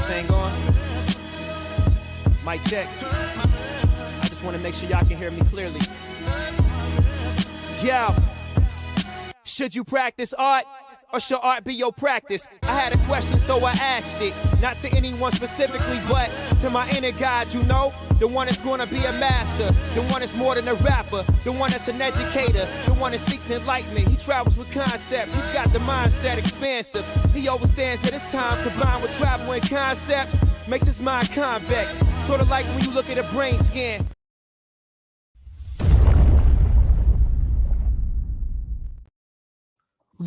this thing on? Mic check. I just want to make sure y'all can hear me clearly. Yo, should you practice art? Or should art be your practice? I had a question, so I asked it. Not to anyone specifically, but to my inner God, you know? The one that's gonna be a master. The one that's more than a rapper. The one that's an educator. The one that seeks enlightenment. He travels with concepts. He's got the mindset expansive. He understands that his time combined with travel and concepts makes his mind convex. Sort of like when you look at a brain scan.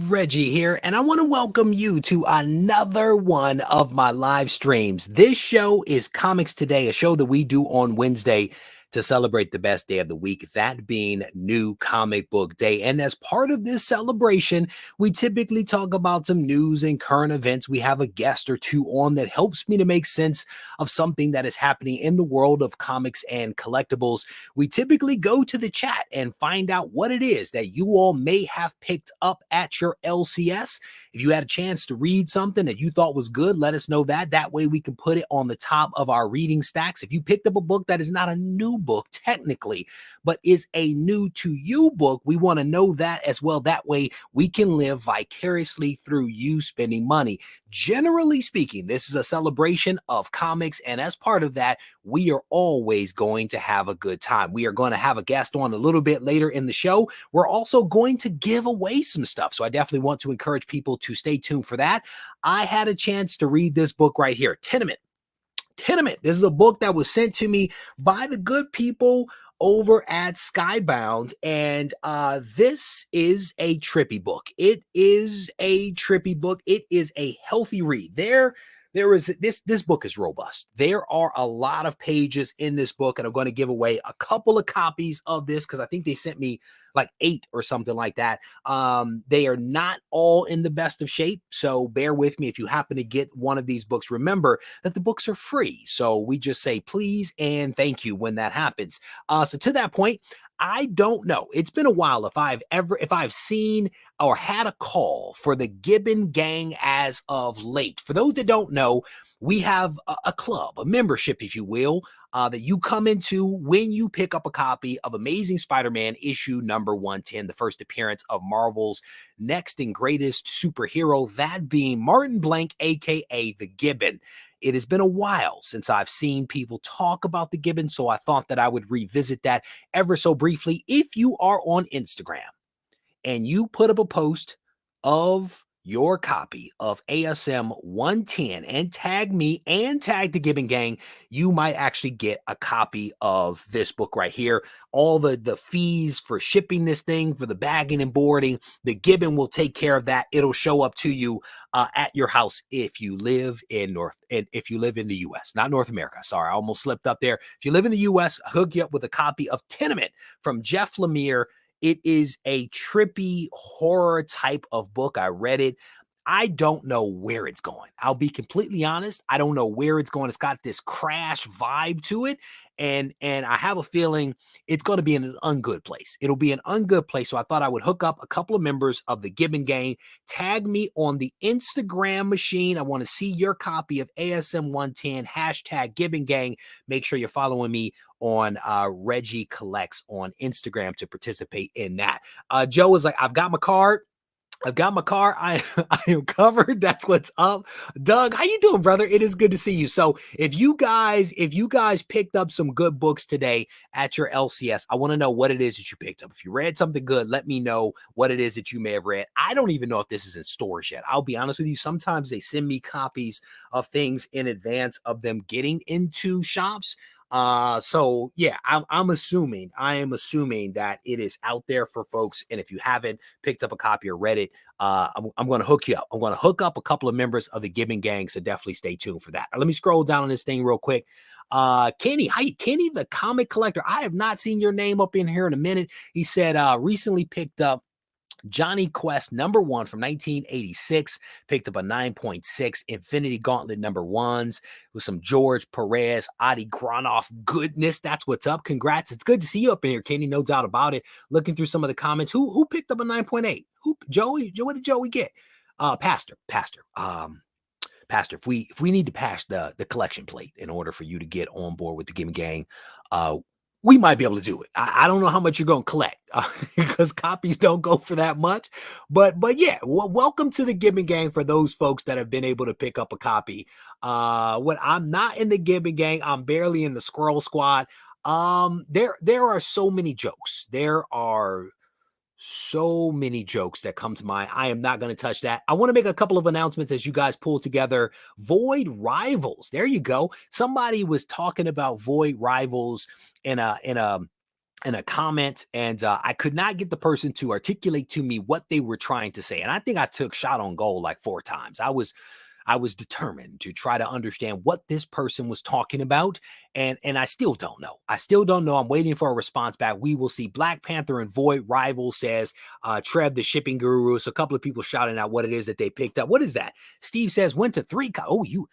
Reggie here, and I want to welcome you to another one of my live streams. This show is Comics Today, a show that we do on Wednesday to celebrate the best day of the week, that being New Comic Book Day. And as part of this celebration, we typically talk about some news and current events. We have a guest or two on that helps me to make sense of something that is happening in the world of comics and collectibles. We typically go to the chat and find out what it is that you all may have picked up at your LCS. If you had a chance to read something that you thought was good, let us know that. That way we can put it on the top of our reading stacks. If you picked up a book that is not a new book technically, but is a new to you book, we want to know that as well. That way we can live vicariously through you spending money. Generally speaking, this is a celebration of comics, and as part of that, we are always going to have a good time. We are going to have a guest on a little bit later in the show. We're also going to give away some stuff, so I definitely want to encourage people to stay tuned for that. I had a chance to read this book right here, Tenement. This is a book that was sent to me by the good people over at Skybound, and this is a trippy book. It is a trippy book. It is a healthy read. There is this book is robust. There are a lot of pages in this book, and I'm going to give away a couple of copies of this because I think they sent me like 8 or something like that. They are not all in the best of shape, so bear with me if you happen to get one of these books. Remember that the books are free, so we just say please and thank you when that happens. So to that point, I don't know. It's been a while if I've seen or had a call for the Gibbon Gang as of late. For those that don't know, we have a club, a membership, if you will, that you come into when you pick up a copy of Amazing Spider-Man issue number 110, the first appearance of Marvel's next and greatest superhero, that being Martin Blank, aka the Gibbon. It has been a while since I've seen people talk about the Gibbon, so I thought that I would revisit that ever so briefly. If you are on Instagram and you put up a post of your copy of ASM 110 and tag me and tag the Gibbon Gang, you might actually get a copy of this book right here. All the fees for shipping this thing, for the bagging and boarding, the Gibbon will take care of that. It'll show up to you at your house if you live in the US, not North America. Sorry, I almost slipped up there. If you live in the US, I'll hook you up with a copy of Tenement from Jeff Lemire. It is a trippy horror type of book. I read it. I don't know where it's going. I'll be completely honest. I don't know where it's going. It's got this crash vibe to it. And I have a feeling it's going to be in an ungood place. It'll be an ungood place. So I thought I would hook up a couple of members of the Gibbon Gang. Tag me on the Instagram machine. I want to see your copy of ASM 110, hashtag Gibbon Gang. Make sure you're following me on Regie Collects on Instagram to participate in that. Joe is like, I've got my card. I am covered. That's what's up. Doug, how you doing, brother? It is good to see you. So if you guys picked up some good books today at your LCS, I want to know what it is that you picked up. If you read something good, let me know what it is that you may have read. I don't even know if this is in stores yet. I'll be honest with you. Sometimes they send me copies of things in advance of them getting into shops. So yeah, I am assuming that it is out there for folks. And if you haven't picked up a copy or read it, I'm going to hook you up. I'm going to hook up a couple of members of the Gibbon Gang. So definitely stay tuned for that. Let me scroll down on this thing real quick. Kenny, Kenny, the comic collector. I have not seen your name up in here in a minute. He said, recently picked up Johnny Quest #1 from 1986, picked up a 9.6 Infinity Gauntlet #1s with some George Perez, Adi Granoff goodness. That's what's up. Congrats. It's good to see you up in here, Kenny. No doubt about it. Looking through some of the comments. Who picked up a 9.8? Joey? What did Joey get? Pastor. Pastor, if we need to pass the collection plate in order for you to get on board with the Gimme Gang, we might be able to do it. I don't know how much you're going to collect because copies don't go for that much. But yeah, welcome to the Gimme Gang for those folks that have been able to pick up a copy. When I'm not in the Gimme Gang, I'm barely in the Squirrel Squad. There are so many jokes. There are so many jokes that come to mind. I am not going to touch that. I want to make a couple of announcements as you guys pull together Void Rivals. There you go. Somebody was talking about Void Rivals in a comment, and I could not get the person to articulate to me what they were trying to say. And I think I took shot on goal like 4 times. I was determined to try to understand what this person was talking about. And I still don't know. I'm waiting for a response back. We will see. Black Panther and Void Rival says, Trev, the shipping guru. So a couple of people shouting out what it is that they picked up. What is that? Steve says, went to 3. Oh, you,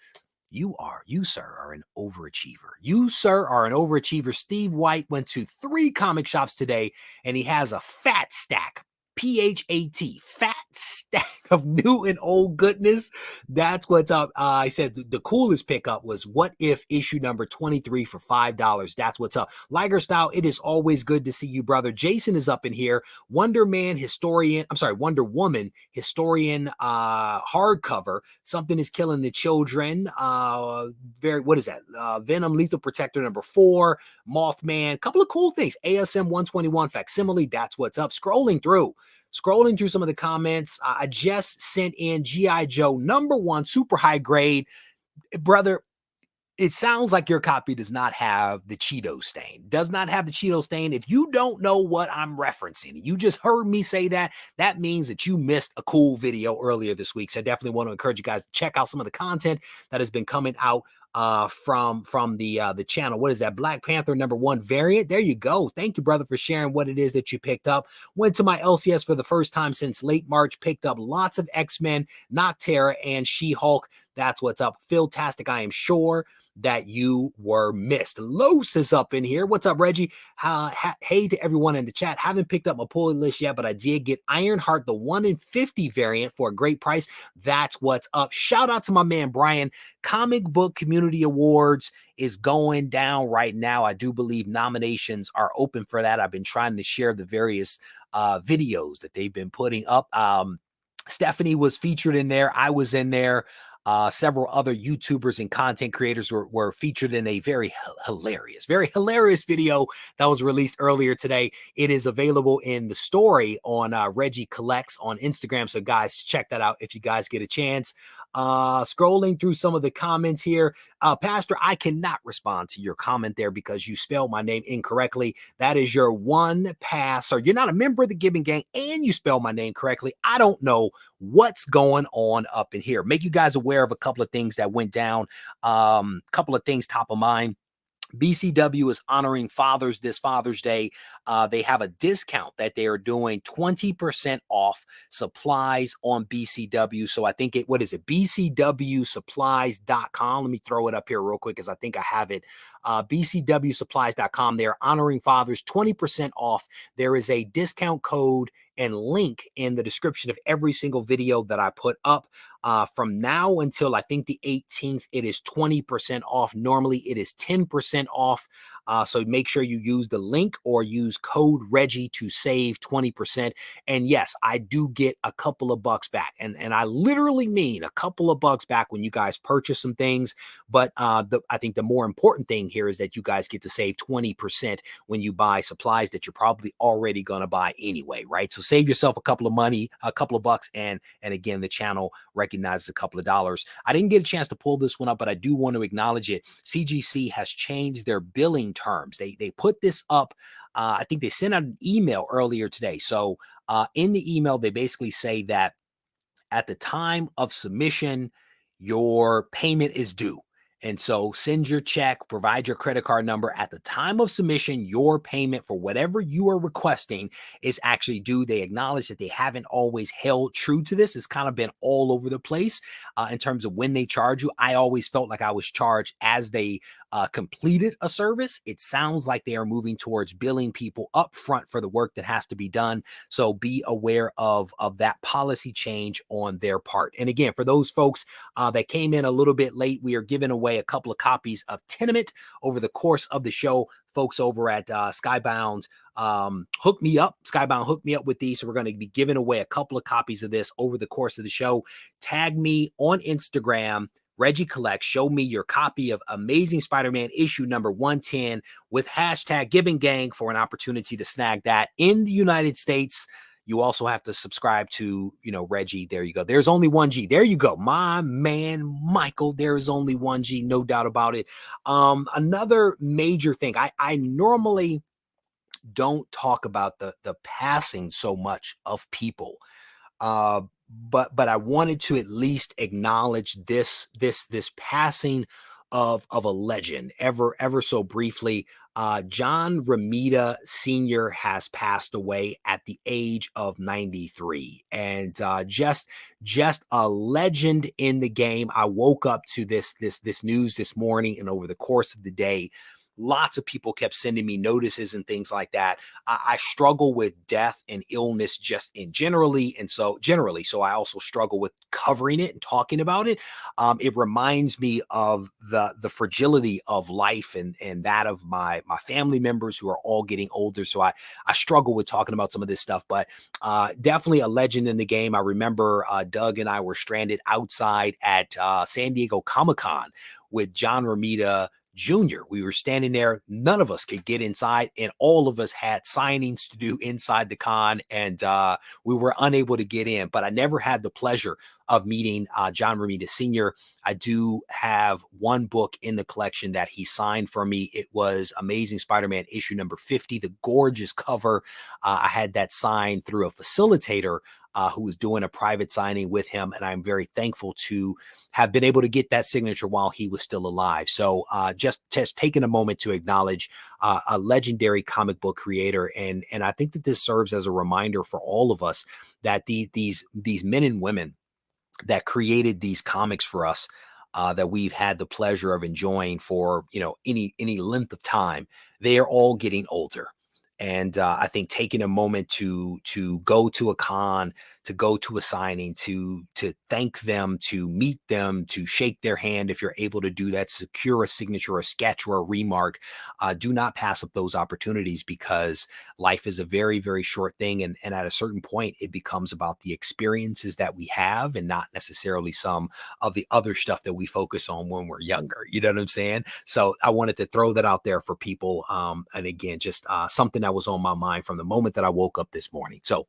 sir, are an overachiever. You, sir, are an overachiever. Steve White went to 3 comic shops today, and he has a fat stack. PHAT, fat stack of new and old goodness. That's what's up. I said the coolest pickup was What If issue number 23 for $5. That's what's up. Liger Style, it is always good to see you, brother. Jason is up in here. Wonder Woman historian hardcover. Something is killing the children. What is that? Venom Lethal Protector number 4. Mothman. Couple of cool things. ASM 121 facsimile. That's what's up. Scrolling through some of the comments. I just sent in G.I. Joe number 1 super high grade. Brother, it sounds like your copy does not have the Cheeto stain. Does not have the Cheeto stain. If you don't know what I'm referencing, you just heard me say that, that means that you missed a cool video earlier this week. So I definitely want to encourage you guys to check out some of the content that has been coming out from the channel. What is that? Black Panther number 1 variant. There you go. Thank you, brother, for sharing what it is that you picked up. Went to my LCS for the first time since late March. Picked up lots of X-Men, Noctera, and She-Hulk. That's what's up. Phil-tastic, I am sure that you were missed. Los is up in here. What's up, Reggie? Hey to everyone in the chat. Haven't picked up my pull list yet, but I did get Ironheart, the 1 in 50 variant for a great price. That's what's up. Shout out to my man, Brian. Comic Book Community Awards is going down right now. I do believe nominations are open for that. I've been trying to share the various videos that they've been putting up. Stephanie was featured in there. I was in there. Several other YouTubers and content creators were featured in a very hilarious video that was released earlier today. It is available in the story on Regie Collects on Instagram. So guys, check that out if you guys get a chance. Scrolling through some of the comments here. Pastor, I cannot respond to your comment there because you spelled my name incorrectly. That is your 1 pass. So you're not a member of the Gimme Gang and you spelled my name correctly. I don't know what's going on up in here. Make you guys aware of a couple of things that went down. Couple of things top of mind. BCW is honoring fathers this Father's Day. They have a discount that they are doing 20% off supplies on BCW. So I think what is it? BCWsupplies.com. Let me throw it up here real quick because I think I have it. BCWsupplies.com. They're honoring fathers 20% off. There is a discount code and link in the description of every single video that I put up. From now until I think the 18th, it is 20% off. Normally it is 10% off. So make sure you use the link or use code Reggie to save 20%. And yes, I do get a couple of bucks back. And I literally mean a couple of bucks back when you guys purchase some things. But I think the more important thing here is that you guys get to save 20% when you buy supplies that you're probably already going to buy anyway, right? So save yourself a couple of bucks. And again, the channel recognizes a couple of dollars. I didn't get a chance to pull this one up, but I do want to acknowledge it. CGC has changed their billing terms. They put this up. I think they sent out an email earlier today. So in the email, they basically say that at the time of submission, your payment is due. And so send your check, provide your credit card number. At the time of submission, your payment for whatever you are requesting is actually due. They acknowledge that they haven't always held true to this. It's kind of been all over the place in terms of when they charge you. I always felt like I was charged as they completed a service. It sounds like they are moving towards billing people up front for the work that has to be done. So be aware of that policy change on their part. And again, for those folks that came in a little bit late, we are giving away a couple of copies of Tenement over the course of the show. Folks over at Skybound hooked me up. Skybound hooked me up with these. So we're going to be giving away a couple of copies of this over the course of the show. Tag me on Instagram, Regie Collects. Show me your copy of Amazing Spider-Man issue number 110 with hashtag Gibbon Gang for an opportunity to snag that in the United States. You also have to subscribe to, Reggie. There you go. There's only one G. There you go. My man, Michael, there is only one G. No doubt about it. Another major thing. I normally don't talk about the passing so much of people. But I wanted to at least acknowledge this passing of a legend ever so briefly. John Romita Sr. has passed away at the age of 93, and just a legend in the game. I woke up to this news this morning, and over the course of the day, lots of people kept sending me notices and things like that. I struggle with death and illness just generally. So I also struggle with covering it and talking about it. It reminds me of the fragility of life and that of my family members who are all getting older. So I struggle with talking about some of this stuff, but definitely a legend in the game. I remember Doug and I were stranded outside at San Diego Comic-Con with John Romita Jr. We were standing there. None of us could get inside, and all of us had signings to do inside the con, and we were unable to get in. But I never had the pleasure of meeting John Romita Sr. I do have one book in the collection that he signed for me. It was Amazing Spider-Man issue number 50, the gorgeous cover. I had that signed through a facilitator who was doing a private signing with him. And I'm very thankful to have been able to get that signature while he was still alive. So just taking a moment to acknowledge a legendary comic book creator. And I think that this serves as a reminder for all of us that these men and women that created these comics for us, that we've had the pleasure of enjoying for, any length of time, they are all getting older. And I think taking a moment to go to a con, to go to a signing, to thank them, to meet them, to shake their hand, if you're able to do that, secure a signature, a sketch, or a remark, do not pass up those opportunities, because life is a very, very short thing. And at a certain point, it becomes about the experiences that we have and not necessarily some of the other stuff that we focus on when we're younger. You know what I'm saying? So I wanted to throw that out there for people. And again, just something that was on my mind from the moment that I woke up this morning. So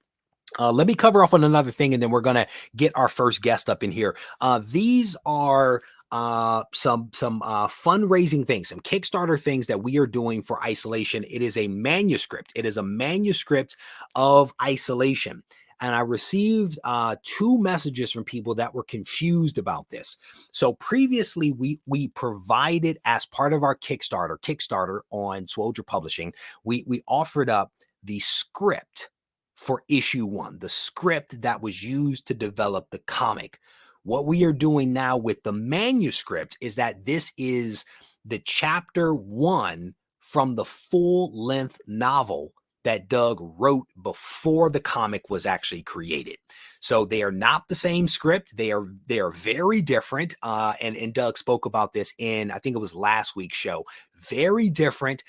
let me cover off on another thing, and then we're going to get our first guest up in here. These are some fundraising things, some Kickstarter things that we are doing for Isolation. It is a manuscript. It is a manuscript of Isolation. And I received 2 messages from people that were confused about this. So previously, we provided, as part of our Kickstarter on Swoldier Publishing, we offered up the script for issue 1, the script that was used to develop the comic. What we are doing now with the manuscript is that this is the chapter 1 from the full-length novel that Doug wrote before the comic was actually created. So they are not the same script. They are very different. And Doug spoke about this in, I think it was last week's show. Very different.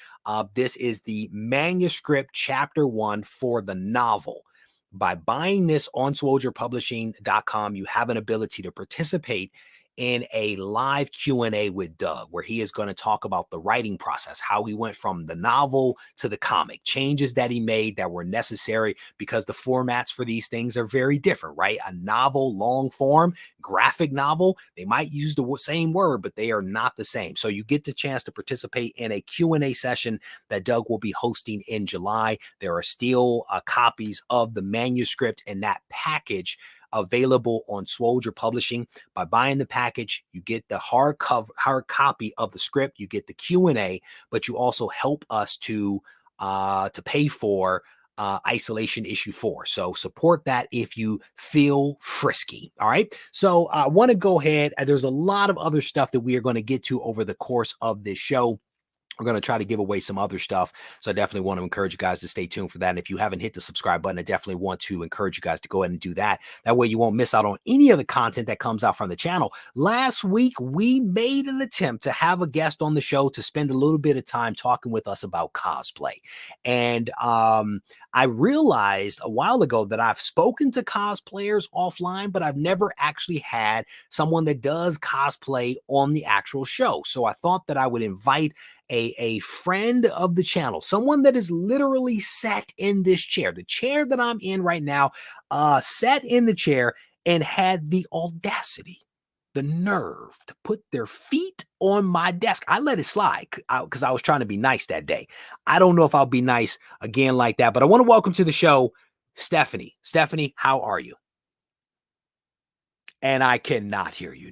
This is the manuscript chapter 1 for the novel. By buying this on SwoldierPublishing.com, you have an ability to participate in a live Q&A with Doug, where he is going to talk about the writing process, how he went from the novel to the comic, changes that he made that were necessary, because the formats for these things are very different, right? A novel, long form, graphic novel, they might use the same word, but they are not the same. So you get the chance to participate in a Q&A session that Doug will be hosting in July. There are still copies of the manuscript in that package available on Swoldier Publishing. By buying the package, you get the hard copy of the script, you get the Q&A, but you also help us to pay for Isolation issue 4. So support that if you feel frisky. All right. So I want to go ahead. There's a lot of other stuff that we are going to get to over the course of this show. We're going to try to give away some other stuff. So I definitely want to encourage you guys to stay tuned for that. And if you haven't hit the subscribe button, I definitely want to encourage you guys to go ahead and do that. That way you won't miss out on any of the content that comes out from the channel. Last week, we made an attempt to have a guest on the show to spend a little bit of time talking with us about cosplay. And I realized a while ago that I've spoken to cosplayers offline, but I've never actually had someone that does cosplay on the actual show. So I thought that I would invite a friend of the channel, someone that is literally sat in this chair, the chair that I'm in right now, sat in the chair and had the audacity, the nerve to put their feet on my desk. I let it slide because I was trying to be nice that day. I don't know if I'll be nice again like that, but I want to welcome to the show, Stephanie. Stephanie, how are you? And I cannot hear you.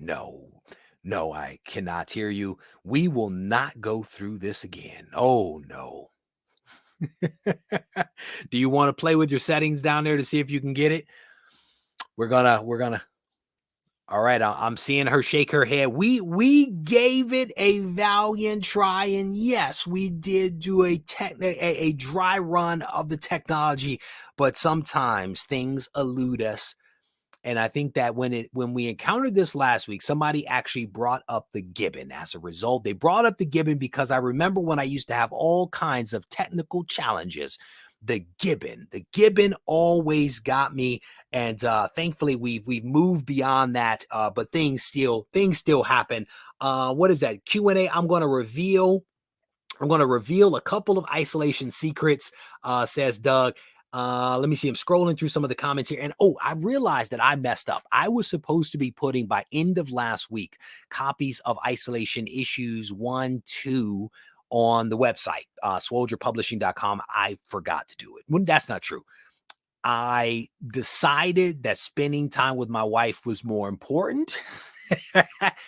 No, I cannot hear you. We will not go through this again. Oh, no. Do you want to play with your settings down there to see if you can get it? We're gonna. All right, I'm seeing her shake her head. We gave it a valiant try, and yes, we did do a dry run of the technology, but sometimes things elude us. And I think that when we encountered this last week, somebody actually brought up the gibbon. As a result, they brought up the gibbon because I remember when I used to have all kinds of technical challenges, the gibbon always got me. And thankfully, we've moved beyond that. But things still happen. What is that Q&A? I'm going to reveal a couple of isolation secrets, says Doug. Let me see. I'm scrolling through some of the comments here. And I realized that I messed up. I was supposed to be putting by end of last week copies of Isolation issues 1, 2 on the website, swoldierpublishing.com. I forgot to do it. Well, that's not true. I decided that spending time with my wife was more important.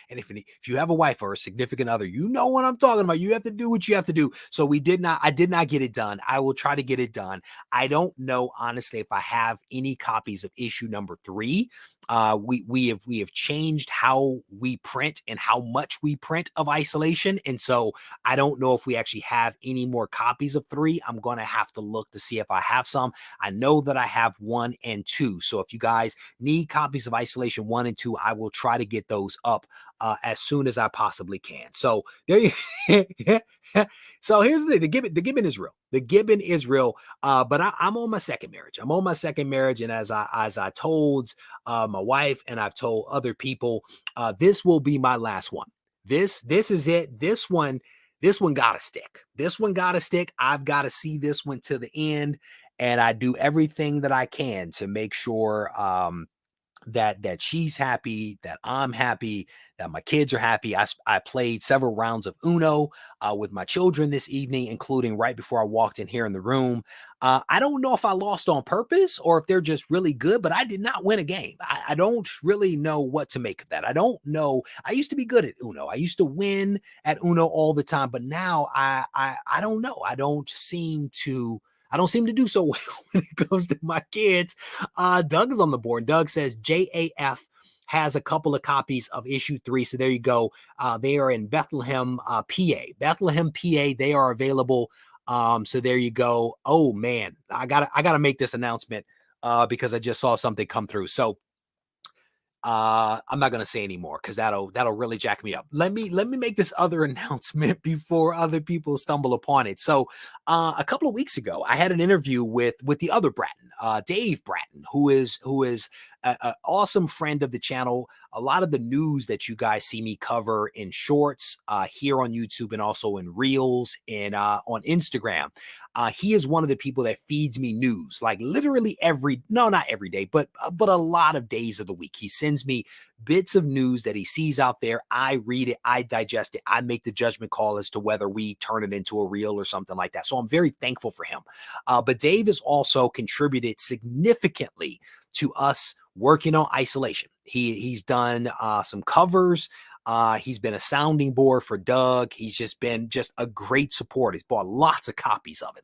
And if you have a wife or a significant other, you know what I'm talking about. You have to do what you have to do. So I did not get it done. I will try to get it done. I don't know, honestly, if I have any copies of issue number 3. We have changed how we print and how much we print of Isolation. And so I don't know if we actually have any more copies of 3. I'm going to have to look to see if I have some. I know that I have 1 and 2. So if you guys need copies of Isolation 1 and 2, I will try to get those up as soon as I possibly can. So there you So here's the thing. The gibbon is real. The gibbon is real. But I'm on my second marriage. And as I told my wife and I've told other people, this will be my last one. This is it. This one gotta stick. This one gotta stick. I've got to see this one to the end. And I do everything that I can to make sure that she's happy, that I'm happy, that my kids are happy. I played several rounds of Uno with my children this evening, including right before I walked in here in the room. I don't know if I lost on purpose or if they're just really good, but I did not win a game. I don't really know what to make of that. I don't know. I used to be good at Uno. I used to win at Uno all the time, but now I don't know. I don't seem to do so well when it comes to my kids. Doug is on the board. Doug says JAF has a couple of copies of issue 3. So there you go. They are in Bethlehem, PA. Bethlehem, PA. They are available. So there you go. Oh man, I gotta make this announcement because I just saw something come through. So I'm not gonna say anymore because that'll really jack me up. Let me make this other announcement before other people stumble upon it. So a couple of weeks ago, I had an interview with the other Bratton, Dave Bratton, who is an awesome friend of the channel. A lot of the news that you guys see me cover in shorts here on YouTube and also in reels and on Instagram. He is one of the people that feeds me news, like literally not every day, but a lot of days of the week. He sends me bits of news that he sees out there. I read it, I digest it, I make the judgment call as to whether we turn it into a reel or something like that. So I'm very thankful for him. But Dave has also contributed significantly to us working on Isolation. He's done some covers. He's been a sounding board for Doug. He's just been a great support. He's bought lots of copies of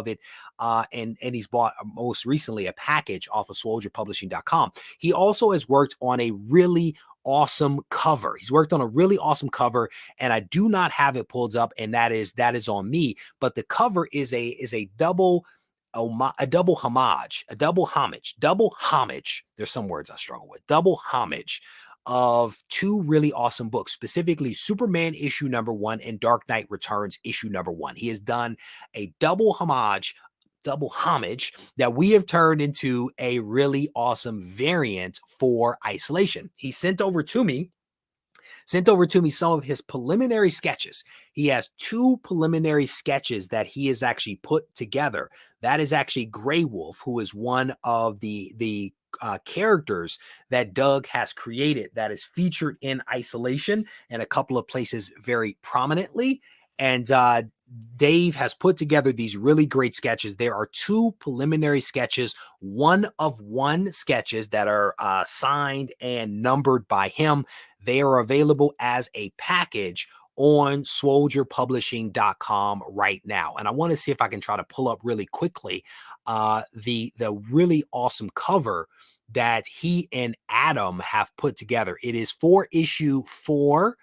it, and he's bought most recently a package off of SWOLDIERpublishing.com. He also has worked on a really awesome cover. He's worked on a really awesome cover, and I do not have it pulled up, and that is on me. But the cover is a double homage. There's some words I struggle with. Double homage of two really awesome books, specifically Superman issue number 1 and Dark Knight Returns issue number 1. He has done a double homage that we have turned into a really awesome variant for Isolation. He sent over to me some of his preliminary sketches. He has 2 preliminary sketches that he has actually put together. That is actually Grey Wolf, who is one of the characters that Doug has created that is featured in Isolation and a couple of places very prominently. And Dave has put together these really great sketches. There are 2 preliminary sketches, 1-of-1 sketches that are signed and numbered by him. They are available as a package on SWOLDIERpublishing.com right now. And I want to see if I can try to pull up really quickly the really awesome cover that he and Adam have put together. It is for issue 4.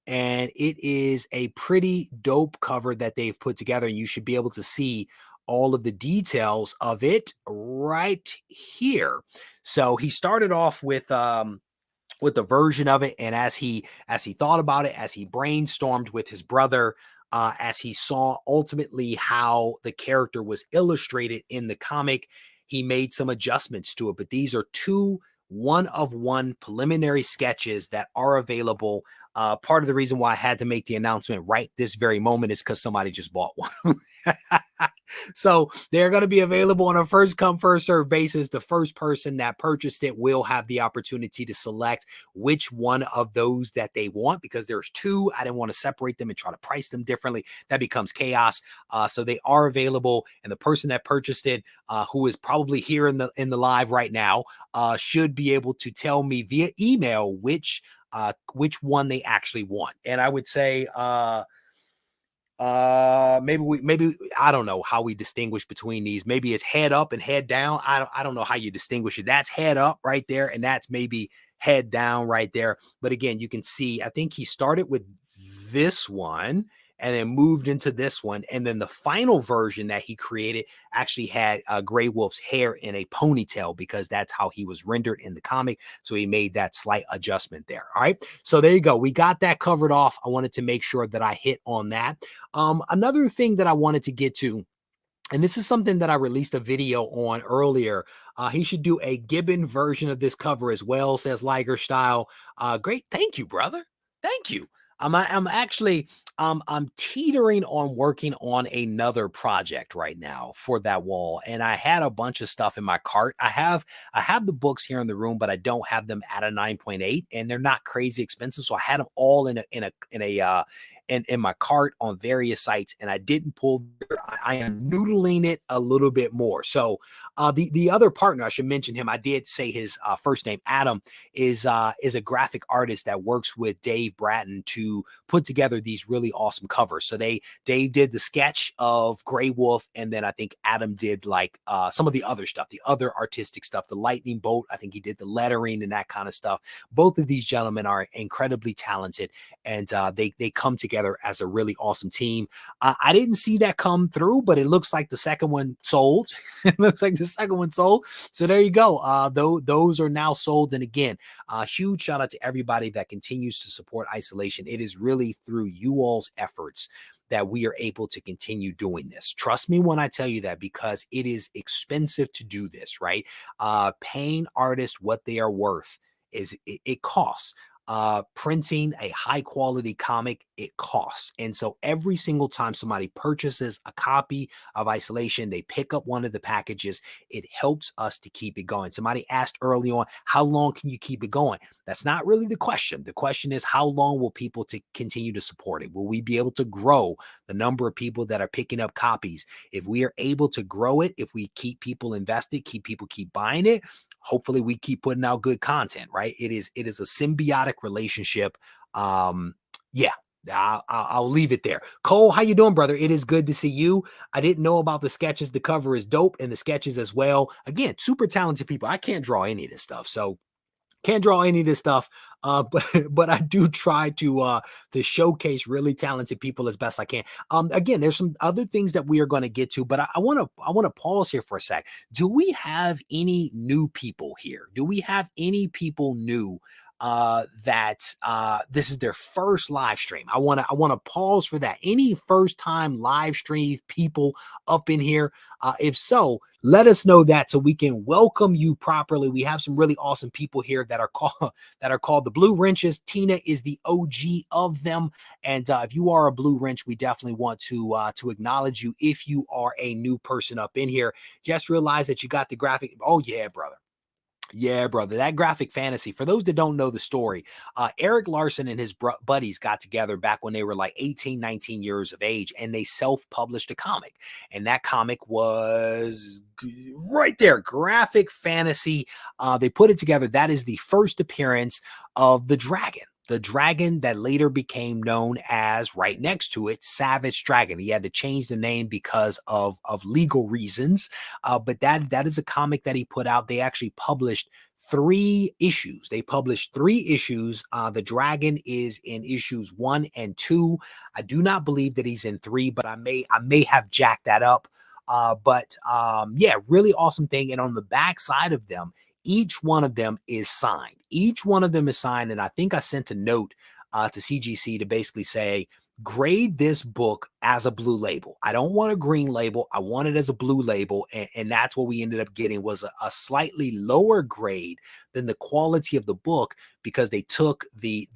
And it is a pretty dope cover that they've put together. You should be able to see all of the details of it right here. So he started off with the version of it, and as he thought about it, as he brainstormed with his brother, as he saw ultimately how the character was illustrated in the comic, he made some adjustments to it. But these are 2 1-of-1 preliminary sketches that are available. Part of the reason why I had to make the announcement right this very moment is because somebody just bought one. So they're going to be available on a first come, first serve basis. The first person that purchased it will have the opportunity to select which one of those that they want, because there's 2. I didn't want to separate them and try to price them differently. That becomes chaos. So they are available, and the person that purchased it, who is probably here in the live right now, should be able to tell me via email which one they actually want. And I would say maybe I don't know how we distinguish between these. Maybe it's head up and head down. I don't know how you distinguish it. That's head up right there, and that's maybe head down right there. But again, you can see, I think he started with this one and then moved into this one. And then the final version that he created actually had Grey Wolf's hair in a ponytail, because that's how he was rendered in the comic. So he made that slight adjustment there. All right. So there you go. We got that covered off. I wanted to make sure that I hit on that. Another thing that I wanted to get to, and this is something that I released a video on earlier. He should do a Gibbon version of this cover as well, says Liger Style. Great. Thank you, brother. Thank you. I'm actually, I'm teetering on working on another project right now for that wall. And I had a bunch of stuff in my cart. I have the books here in the room, but I don't have them at a 9.8, and they're not crazy expensive. So I had them all in my cart on various sites, and I didn't pull. I am noodling it a little bit more. So the other partner, I should mention him. I did say his first name. Adam is a graphic artist that works with Dave Bratton to put together these really awesome covers. So Dave did the sketch of Grey Wolf, and then I think Adam did like some of the other stuff, the other artistic stuff, the lightning bolt. I think he did the lettering and that kind of stuff. Both of these gentlemen are incredibly talented, and they come together as a really awesome team. I didn't see that come through, but it looks like the second one sold. It looks like the second one sold. So there you go. Those are now sold. And again, huge shout out to everybody that continues to support Isolation. It is really through you all's efforts that we are able to continue doing this. Trust me when I tell you that, because it is expensive to do this, right? Paying artists what they are worth it costs. Printing a high quality comic, it costs. And so every single time somebody purchases a copy of Isolation, they pick up one of the packages, it helps us to keep it going. Somebody asked early on, how long can you keep it going? That's not really the question. The question is, how long will people to continue to support it? Will we be able to grow the number of people that are picking up copies? If we are able to grow it, if we keep people invested, keep buying it, hopefully we keep putting out good content, right? It is a symbiotic relationship. Yeah, I'll leave it there. Cole, how you doing, brother? It is good to see you. I didn't know about the sketches. The cover is dope, and the sketches as well. Again, super talented people. I can't draw any of this stuff, so can't draw any of this stuff. But I do try to showcase really talented people as best I can. Again, there's some other things that we are going to get to, but I want to pause here for a sec. Do we have any new people here? Do we have any people new that this is their first live stream? I want to pause for that. Any first time live stream people up in here? If so, let us know that so we can welcome you properly. We have some really awesome people here that are called the Blue Wrenches. Tina is the OG of them, and if you are a Blue Wrench, we definitely want to acknowledge you. If you are a new person up in here, just realize that you got the graphic. Oh yeah, brother. Yeah, brother, that graphic fantasy. For those that don't know the story, Eric Larson and his buddies got together back when they were like 18, 19 years of age, and they self-published a comic. And that comic was right there, graphic fantasy. They put it together. That is the first appearance of the dragon that later became known as, right next to it, Savage Dragon. He had to change the name because of legal reasons. But that is a comic that he put out. They actually published 3 issues. They published 3 issues. The dragon is in issues 1 and 2. I do not believe that he's in 3, but I may have jacked that up. Yeah, really awesome thing. And on the back side of them, each one of them is signed. Each one of them is signed. And I think I sent a note to CGC to basically say, grade this book as a blue label. I don't want a green label. I want it as a blue label. And that's what we ended up getting, was a slightly lower grade than the quality of the book, because they took the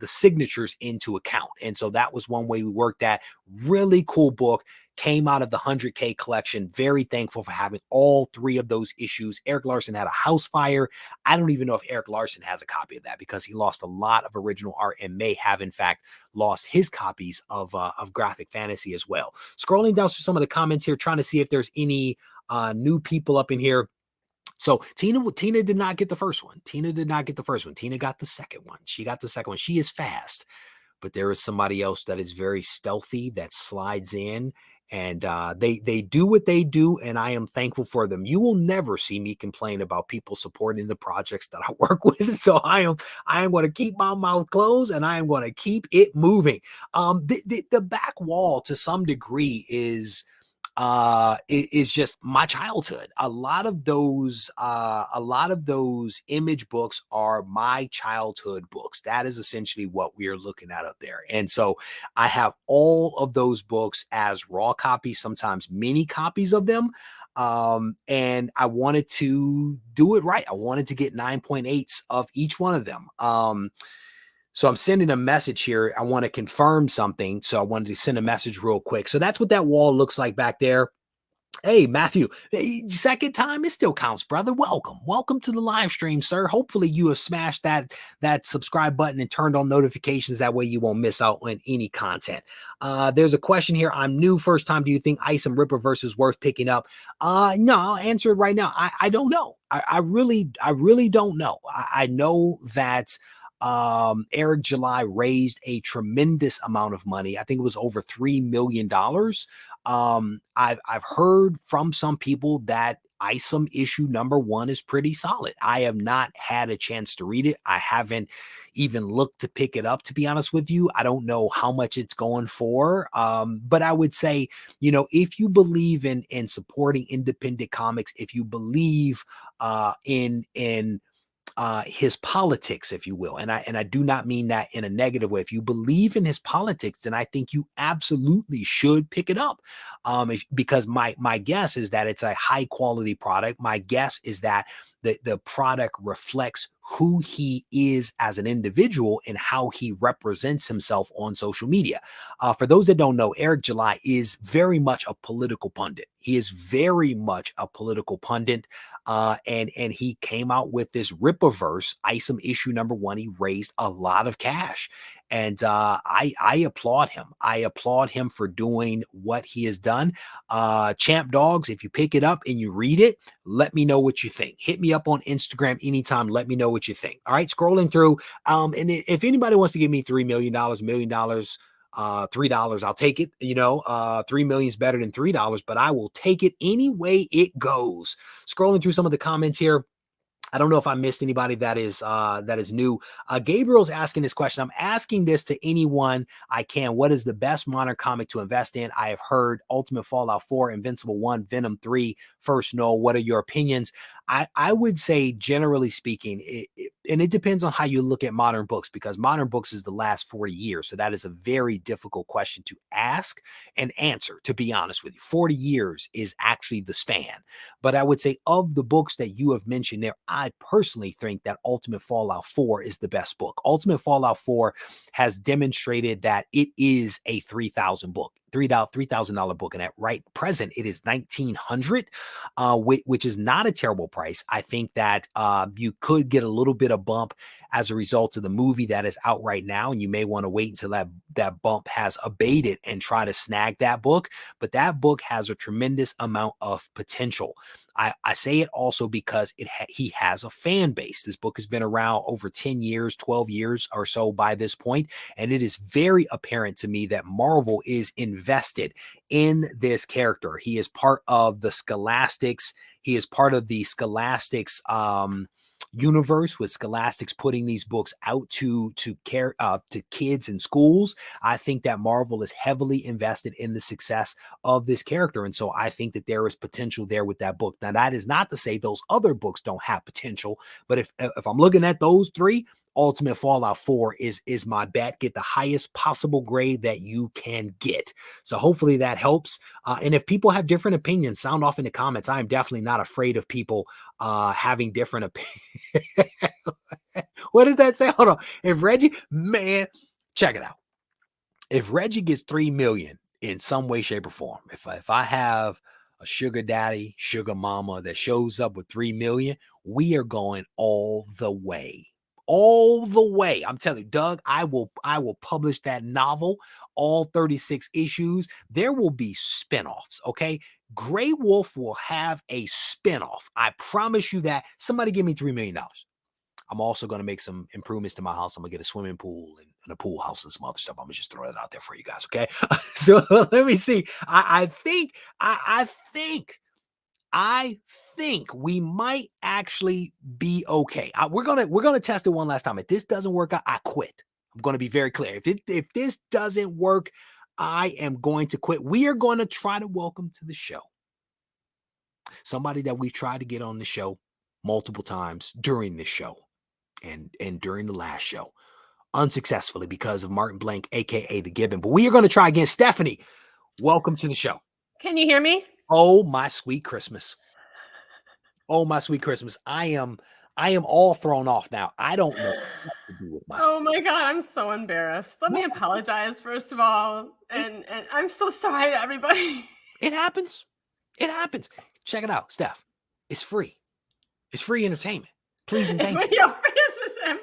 signatures into account. And so that was one way we worked at. Really cool book. Came out of the 100K collection. Very thankful for having all 3 of those issues. Eric Larson had a house fire. I don't even know if Eric Larson has a copy of that, because he lost a lot of original art and may have, in fact, lost his copies of graphic fantasy as well. Scrolling down through some of the comments here, trying to see if there's any new people up in here. So Tina did not get the first one. Tina did not get the first one. Tina got the second one. She got the second one. She is fast, but there is somebody else that is very stealthy that slides in. And they do what they do, and I am thankful for them. You will never see me complain about people supporting the projects that I work with. So I am going to keep my mouth closed, and I am going to keep it moving. The back wall, to some degree, is just my childhood. A lot of those image books are my childhood books. That is essentially what we are looking at up there. And so I have all of those books as raw copies, sometimes mini copies of them. And I wanted to do it right. I wanted to get 9.8s of each one of them. So I'm sending a message here. I want to confirm something. So I wanted to send a message real quick. So that's what that wall looks like back there. Hey, Matthew, second time, it still counts, brother. Welcome to the live stream, sir. Hopefully you have smashed that subscribe button and turned on notifications. That way you won't miss out on any content. There's a question here. I'm new, first time. Do you think Ice and Rippaverse is worth picking up? No, I'll answer it right now. I don't know. I really don't know. I know that Eric July raised a tremendous amount of money. I think it was over $3 million. I've heard from some people that ISOM issue #1 is pretty solid. I have not had a chance to read it. I haven't even looked to pick it up, to be honest with you. I don't know how much it's going for. But I would say, if you believe in supporting independent comics, if you believe in his politics, if you will. And I do not mean that in a negative way. If you believe in his politics, then I think you absolutely should pick it up. Because my guess is that it's a high quality product. My guess is that the product reflects who he is as an individual and how he represents himself on social media. For those that don't know, Eric July is very much a political pundit. He is very much a political pundit. And he came out with this Rippaverse, ISOM issue #1. He raised a lot of cash. And I applaud him. I applaud him for doing what he has done. Champ Dogs, if you pick it up and you read it, let me know what you think. Hit me up on Instagram anytime. Let me know what you think. All right, scrolling through. And if anybody wants to give me $3 million, $1 million, $3, I'll take it. 3 million is better than $3, but I will take it any way it goes. Scrolling through some of the comments here. I don't know if I missed anybody that is new. Gabriel's asking this question. I'm asking this to anyone I can. What is the best modern comic to invest in? I have heard Ultimate Fallout 4, Invincible 1, Venom 3, First Null. What are your opinions? I would say, generally speaking, and it depends on how you look at modern books, because modern books is the last 40 years. So that is a very difficult question to ask and answer, to be honest with you. 40 years is actually the span. But I would say, of the books that you have mentioned there, I personally think that Ultimate Fallout 4 is the best book. Ultimate Fallout 4 has demonstrated that it is a $3,000 book. $3,000 book, and at right present it is $1,900, which is not a terrible price. I think that you could get a little bit of bump as a result of the movie that is out right now, and you may want to wait until that bump has abated and try to snag that book. But that book has a tremendous amount of potential. I say it also because he has a fan base. This book has been around over 10 years, 12 years or so by this point, and it is very apparent to me that Marvel is invested in this character. He is part of the Scholastics. He is part of the Scholastics universe, with Scholastics putting these books out to kids in schools. I think that Marvel is heavily invested in the success of this character, and so I think that there is potential there with that book. Now, that is not to say those other books don't have potential, but if I'm looking at those three, Ultimate Fallout 4 is my bet. Get the highest possible grade that you can get. So hopefully that helps. And if people have different opinions, sound off in the comments. I am definitely not afraid of people having different opinions. What does that say? Hold on. If Reggie, man, check it out. If Reggie gets 3 million in some way, shape, or form, if I have a sugar daddy, sugar mama that shows up with 3 million, we are going all the way. All the way. I'm telling you, Doug, I will publish that novel, all 36 issues. There will be spinoffs, okay? Grey Wolf will have a spinoff. I promise you that. Somebody give me $3 million. I'm also going to make some improvements to my house. I'm going to get a swimming pool and a pool house and some other stuff. I'm going to just throw that out there for you guys, okay? So let me see. I think we might actually be okay. We're gonna test it one last time. If this doesn't work out, I quit. I'm going to be very clear. If this doesn't work, I am going to quit. We are going to try to welcome to the show somebody that we've tried to get on the show multiple times during this show and during the last show, unsuccessfully because of Martin Blank, aka the Gibbon. But we are going to try again. Stephanie, welcome to the show. Can you hear me? Oh, my sweet Christmas. Oh, my sweet Christmas. I am all thrown off now. I don't know what to do with myself. Oh my God, I'm so embarrassed. Let me apologize, first of all. And I'm so sorry to everybody. It happens. It happens. Check it out, Steph. It's free. It's free entertainment. Please and thank you. Yeah,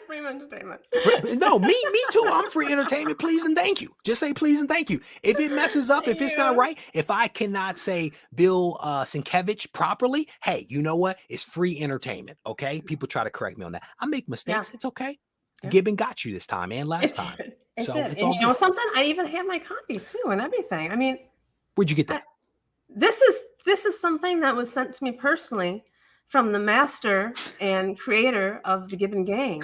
free entertainment. No, me too. I'm free entertainment. Please and thank you. Just say please and thank you. If it messes up, if it's not right, if I cannot say Bill Sienkiewicz properly, hey, you know what? It's free entertainment. Okay. People try to correct me on that. I make mistakes. Yeah. It's okay. Yeah. Gibbon got you this time and last time. It's you know something? I even have my copy too and everything. I mean, where'd you get that? This is something that was sent to me personally from the master and creator of the Gibbon Gang.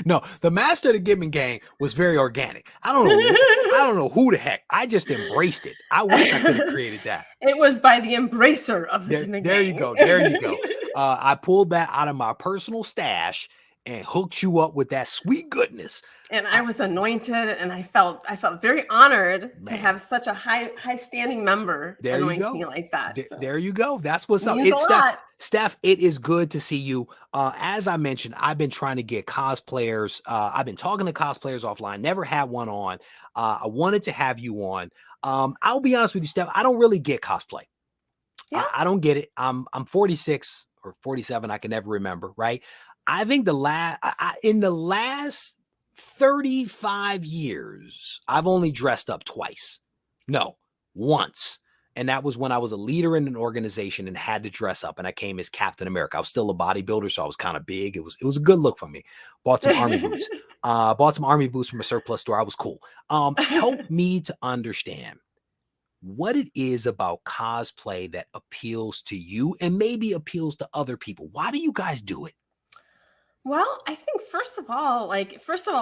No, the master of the Gibbon Gang was very organic. I don't know who the heck. I just embraced it. I wish I could have created that. It was by the embracer of the Gibbon Gang. There you go. There you go. I pulled that out of my personal stash and hooked you up with that sweet goodness. And I was anointed, and I felt very honored to have such a high standing member anoint me like that. There you go. That's what's up. Steph, it is good to see you. As I mentioned, I've been trying to get cosplayers. I've been talking to cosplayers offline. Never had one on. I wanted to have you on. I'll be honest with you, Steph. I don't really get cosplay. Yeah. I don't get it. I'm 46 or 47. I can never remember. Right. I think in the last 35 years, I've only dressed up twice. No, once. And that was when I was a leader in an organization and had to dress up. And I came as Captain America. I was still a bodybuilder, so I was kind of big. It was a good look for me. Bought some army boots. Bought some army boots from a surplus store. I was cool. Help me to understand what it is about cosplay that appeals to you and maybe appeals to other people. Why do you guys do it? Well, I think first of all,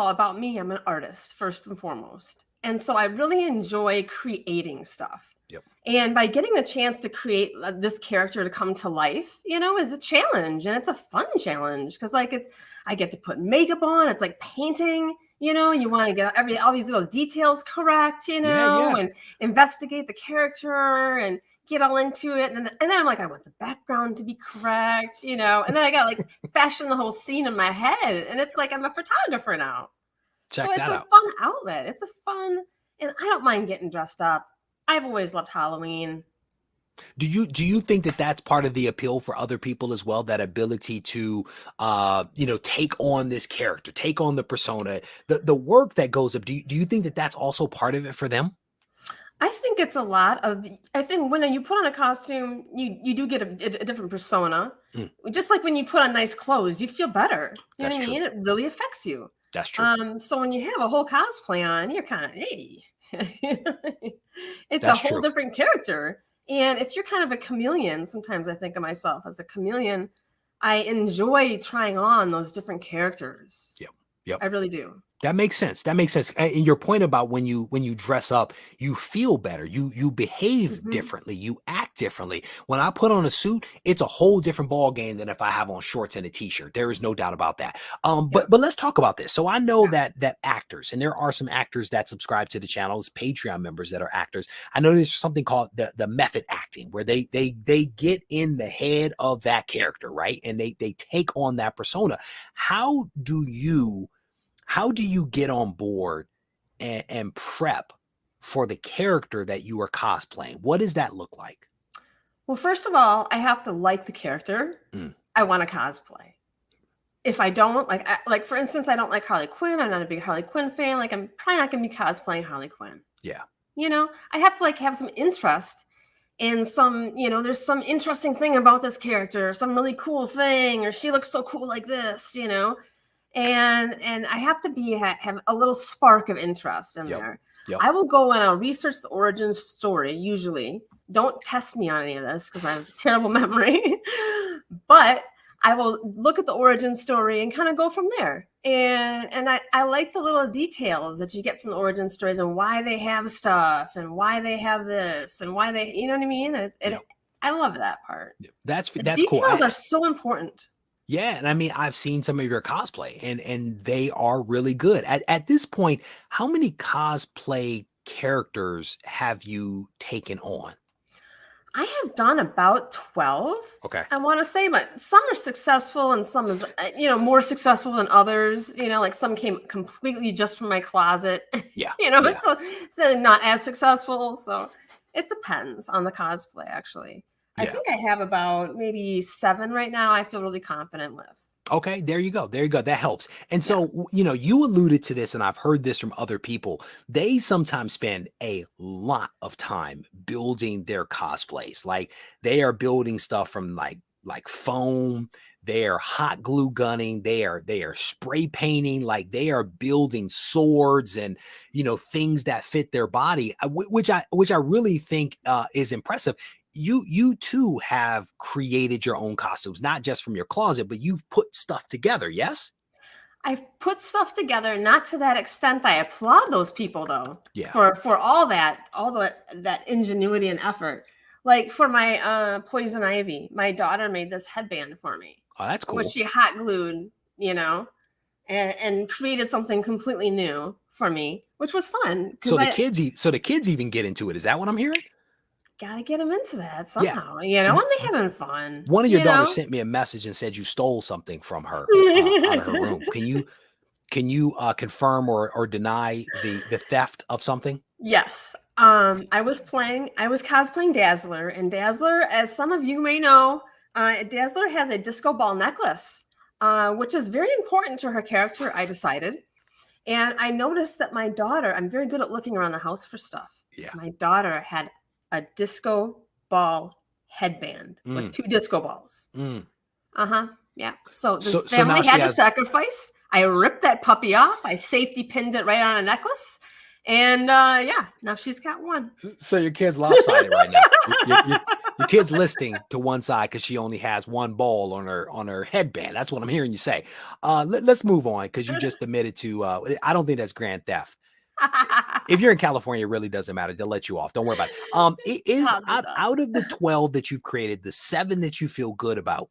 about me, I'm an artist first and foremost. And so I really enjoy creating stuff. Yep. And by getting the chance to create this character to come to life, is a challenge, and it's a fun challenge because I get to put makeup on. It's like painting, you want to get all these little details correct, and investigate the character and get all into it. And then I'm like, I want the background to be correct, and then I got like fashion the whole scene in my head. And it's like, I'm a photographer now. Check so it's that a out. fun outlet. It's a fun, and I don't mind getting dressed up. I've always loved Halloween. Do you think that that's part of the appeal for other people as well? That ability to, take on this character, take on the persona, the work that goes up. Do you think that that's also part of it for them? I think it's a lot of. I think when you put on a costume, you do get a different persona. Just like when you put on nice clothes, you feel better. You know what I mean? It really affects you. That's true. So when you have a whole cosplay on, you're kind of hey. It's That's a whole true. different character. And if you're kind of a chameleon, sometimes I think of myself as a chameleon. I enjoy trying on those different characters. Yep. I really do. That makes sense. And your point about when you dress up, you feel better. You behave differently. You act differently. When I put on a suit, it's a whole different ball game than if I have on shorts and a t-shirt. There is no doubt about that. But let's talk about this. So I know that actors, and there are some actors that subscribe to the channels, Patreon members that are actors. I know there's something called the method acting, where they get in the head of that character, right? And they take on that persona. How do you get on board and prep for the character that you are cosplaying? What does that look like? Well, first of all, I have to like the character. I want to cosplay. If I don't, like for instance, I don't like Harley Quinn. I'm not a big Harley Quinn fan. Like, I'm probably not going to be cosplaying Harley Quinn. Yeah. I have to have some interest in some, there's some interesting thing about this character, some really cool thing, or she looks so cool like this, And I have to have a little spark of interest in there. Yep. I will go and I'll research the origin story. Usually, don't test me on any of this because I have a terrible memory. But I will look at the origin story and kind of go from there. And I like the little details that you get from the origin stories and why they have stuff and why they have this and why they, you know what I mean? I love that part. That's the cool. Details are so important. Yeah, and I mean, I've seen some of your cosplay, and they are really good. At this point, how many cosplay characters have you taken on? I have done about 12. Okay. I want to say, but some are successful and some is, more successful than others. Like some came completely just from my closet. Yeah. So not as successful. So it depends on the cosplay, actually. I think I have about maybe 7 right now. I feel really confident with. Okay, there you go. That helps. And so, you alluded to this, and I've heard this from other people. They sometimes spend a lot of time building their cosplays. Like, they are building stuff from like foam. They are hot glue gunning. They are spray painting. Like, they are building swords and, things that fit their body, which I really think is impressive. You too have created your own costumes, not just from your closet, but you've put stuff together. Yes. I've put stuff together, not to that extent. I applaud those people though. Yeah. For all that ingenuity and effort. Like for my Poison Ivy, my daughter made this headband for me. Oh, that's cool. Which she hot glued, and created something completely new for me, which was fun. So the kids even get into it. Is that what I'm hearing? Gotta get them into that somehow, when they're having fun. One of your daughters sent me a message and said you stole something from her out of her room. Can you confirm or deny the theft of something? Yes. I was cosplaying Dazzler, and Dazzler, as some of you may know, Dazzler has a disco ball necklace, which is very important to her character, I decided. And I noticed that my daughter, I'm very good at looking around the house for stuff. Yeah. My daughter had a disco ball headband with 2 disco balls. Uh-huh. Yeah. So this So now family she had to has. sacrifice. I ripped that puppy off. I safety pinned it right on a necklace. And yeah, now she's got one. So your kid's lopsided right now. Your kid's listing to one side because she only has one ball on her headband. That's what I'm hearing you say. Let's move on because you just admitted to. I don't think that's grand theft. If you're in California, it really doesn't matter. They'll let you off. Don't worry about it. It is out of the 12 that you've created, the 7 that you feel good about.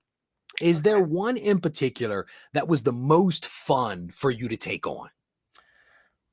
Is there one in particular that was the most fun for you to take on?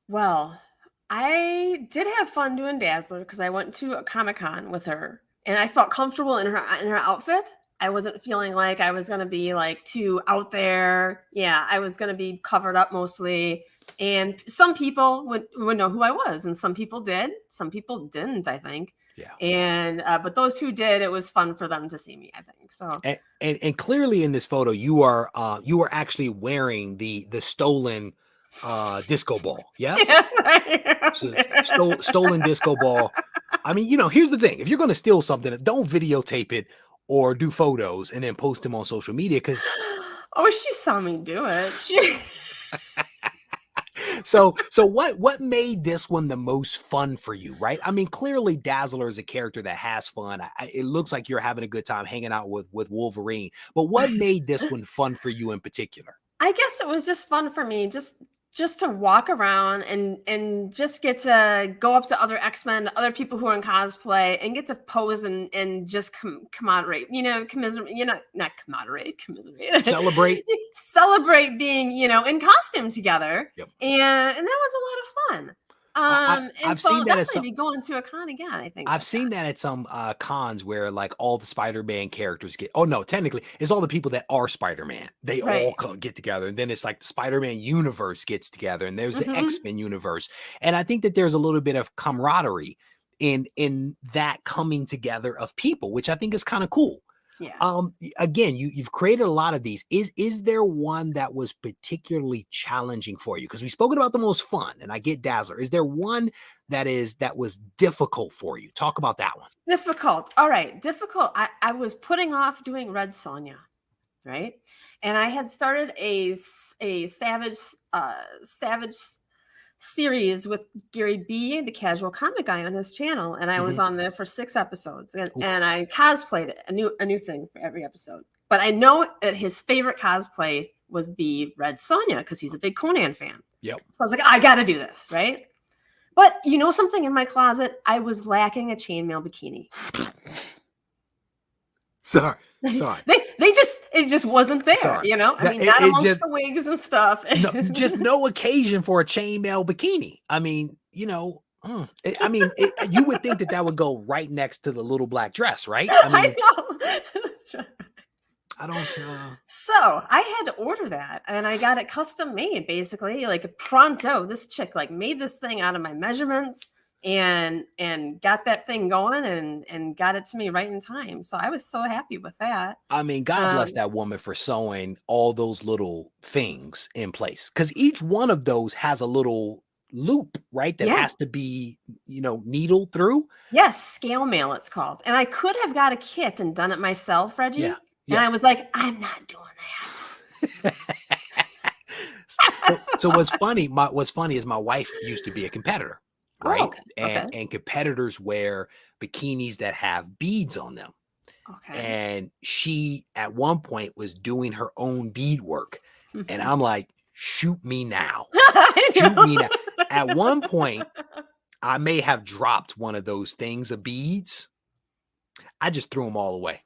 Well, I did have fun doing Dazzler because I went to a Comic-Con with her and I felt comfortable in her outfit. I wasn't feeling like I was going to be like too out there. Yeah, I was going to be covered up mostly. And some people would know who I was, and some people did. Some people didn't, I think. Yeah. And but those who did, it was fun for them to see me, I think. So and clearly in this photo, you are actually wearing the stolen disco ball. Yes. Yes, Stolen disco ball. I mean, here's the thing: if you're going to steal something, don't videotape it or do photos and then post them on social media. Because she saw me do it. So what made this one the most fun for you, right? I mean, clearly Dazzler is a character that has fun. It looks like you're having a good time hanging out with Wolverine. But what made this one fun for you in particular? I guess it was just fun for me, just to walk around and just get to go up to other X-Men, other people who are in cosplay, and get to pose and just commiserate, commiserate, not commiserate, celebrate being, in costume together. Yep. And that was a lot of fun. I've seen that at some, be going to a con again. I think I've seen that at some cons where like all the Spider-Man characters get. Oh no, technically it's all the people that are Spider-Man. They all get together, and then it's like the Spider-Man universe gets together, and there's the X-Men universe. And I think that there's a little bit of camaraderie in that coming together of people, which I think is kind of cool. Yeah. Again, you've created a lot of these. Is there one that was particularly challenging for you? Because we've spoken about the most fun, and I get Dazzler. Is there one that was difficult for you? Talk about that one. Difficult. All right. Difficult. I was putting off doing Red Sonja, right? And I had started a Savage series with Gary B, the casual comic guy, on his channel, and I was on there for 6 episodes, and I cosplayed it, a new thing for every episode. But I know that his favorite cosplay was Red Sonja because he's a big Conan fan. Yep. So I was like, I got to do this, right? But something in my closet, I was lacking a chainmail bikini. Sorry. It just wasn't there, I mean, not amongst the wigs and stuff. Just no occasion for a chainmail bikini. I mean, you would think that would go right next to the little black dress, right? I mean, I know. I don't. So I had to order that, and I got it custom made, basically, like pronto. This chick made this thing out of my measurements. And got that thing going and got it to me right in time. So I was so happy with that. I mean, God bless that woman for sewing all those little things in place. Because each one of those has a little loop, right? That has to be, needle through. Yes, scale mail it's called. And I could have got a kit and done it myself, Reggie. Yeah. And I was like, I'm not doing that. So what's funny is my wife used to be a competitor. Right. Oh, okay. And competitors wear bikinis that have beads on them. Okay. And she at one point was doing her own beadwork. And I'm like, shoot me now. Shoot me now. At one point, I may have dropped one of those things of beads. I just threw them all away.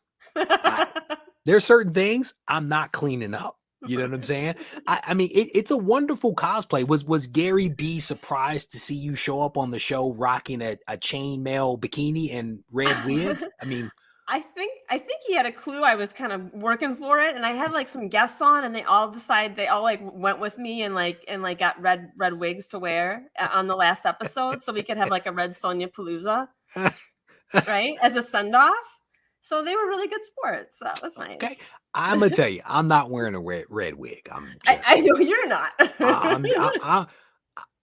There's certain things I'm not cleaning up. You know what I'm saying? I mean, it's a wonderful cosplay. Was Gary B surprised to see you show up on the show rocking a chainmail bikini and red wig? I mean, I think he had a clue I was kind of working for it, and I had some guests on, and they all went with me and got red wigs to wear on the last episode, so we could have a Red Sonja Palooza, right, as a send off. So they were really good sports. So that was nice. Okay. I'm gonna tell you, I'm not wearing a red wig. I know you're not.